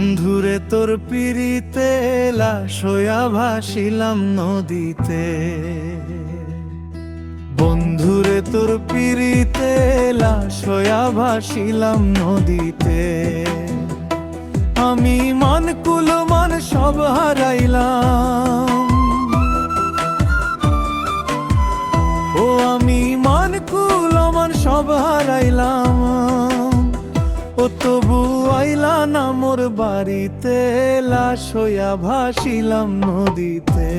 বন্ধুরে তোর পিরিতে লাশ হইয়া ভাসিলাম নদীতে। বন্ধুরে তোর পিরিতে লাশ হইয়া ভাসিলাম নদীতে। আমি মান কুল মান সব হারাইলাম, ও আমি মান কুল মান সব হারাইলাম। ও তবু আইলা না মোর বাড়িতে, লাশ হইয়া ভাসিলাম নদীতে।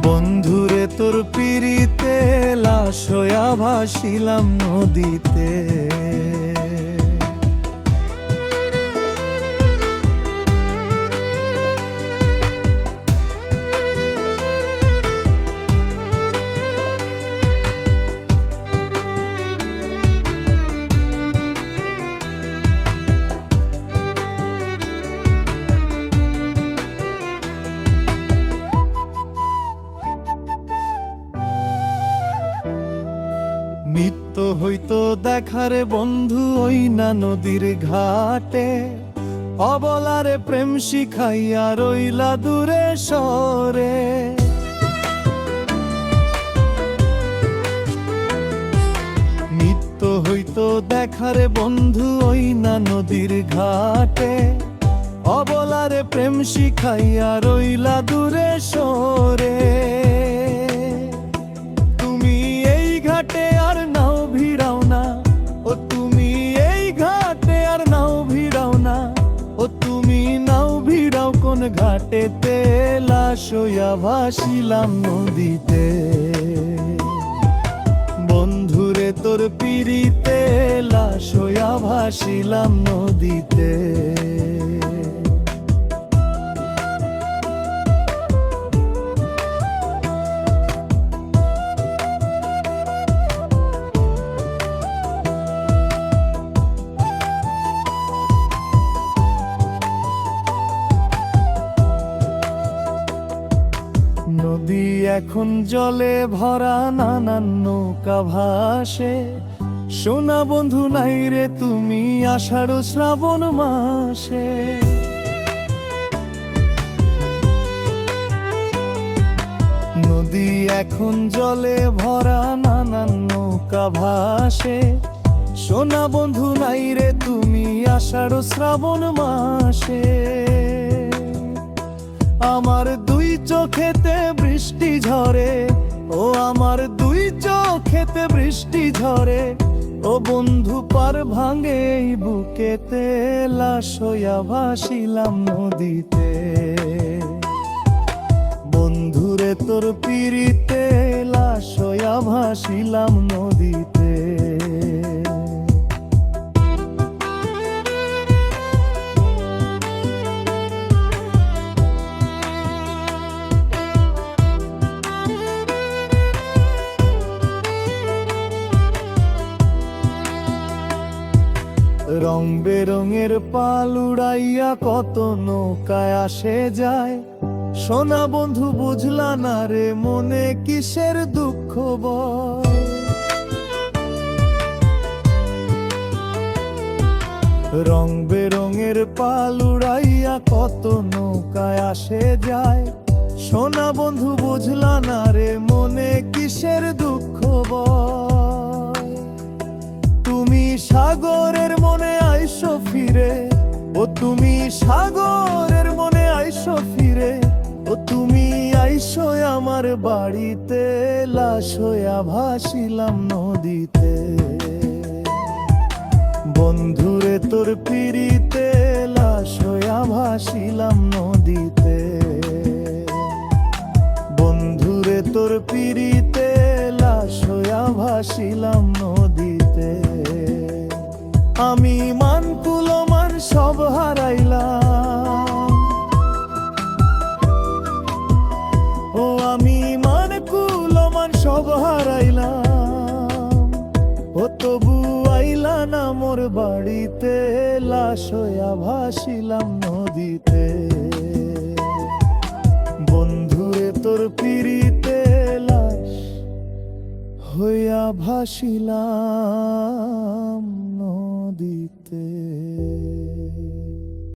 বন্ধুরে তোর পিরিতে লাশ হইয়া ভাসিলাম নদীতে। নিত্য হইতো দেখারে বন্ধু ওই না নদীর ঘাটে, অবলারে প্রেম শিখাইয়া রইলা দূরে সরে। নিত্য হইতো দেখারে বন্ধু ওই না নদীর ঘাটে, অবলারে প্রেম শিখাইয়া রইলা দূরে সরে। ঘাটে আর নাও ভিড়াও না, ও তুমি এই ঘাটে আর নাও ভিড়াও না। ও তুমি নাও ভিড়াও কোন ঘাটেতে, লাশ হইয়া ভাসিলাম নদীতে। বন্ধুরে তোর পিরিতে লাশ হইয়া ভাসিলাম নদীতে। নদী এখন জলে ভরা, নানান নৌকা ভাসে। সোনা বন্ধু নাই রে তুমি আষাঢ় শ্রাবণ মাসে। নদী এখন জলে ভরা, নানান নৌকা ভাসে। সোনা বন্ধু নাই রে তুমি আষাঢ় শ্রাবণ মাসে। আমার দুই চোখেতে বৃষ্টি ঝরে, ও আমার দুই চোখেতে বৃষ্টি ঝরে। ও বন্ধু পার ভাঙে এই বুকেতে, লাশ হইয়া ভাসিলাম নদীতে। বন্ধুরে তোর পিরিতে লাশ হইয়া ভাসিলাম নদীতে। রং বেরঙের পাল উড়াইয়া কত নৌকায় আসে যায়। সোনা বন্ধু বুঝলা না রে মনে কিসের দুঃখ বয়। রং বেরঙের পাল উড়াইয়া কত নৌকায় আসে যায়। সোনা বন্ধু বুঝলা না রে মনে কিসের দুঃখ বয়। তুমি সাগরের মনে আইসো ফিরে, ও তুমি সাগরের মনে আইসো ফিরে। ও তুমি আইসো আমার বাড়িতে, লাশ হইয়া ভাসিলাম নদীতে। বন্ধুরে তোর পিরিতে লাশ হইয়া ভাসিলাম নদীতে। বন্ধুরে তোর পিরিতে লাশ হইয়া ভাসিলাম নদীতে। আমি মান কুল মান সব হারাইলাম, ও আমি মান কুল মান সব হারাইলাম। ও তবু আইলা না মোর বাড়িতে, লাশ হইয়া ভাসিলাম নদীতে। বন্ধুরে তোর পিরিতে লাশ হইয়া ভাসিলাম নদীতে।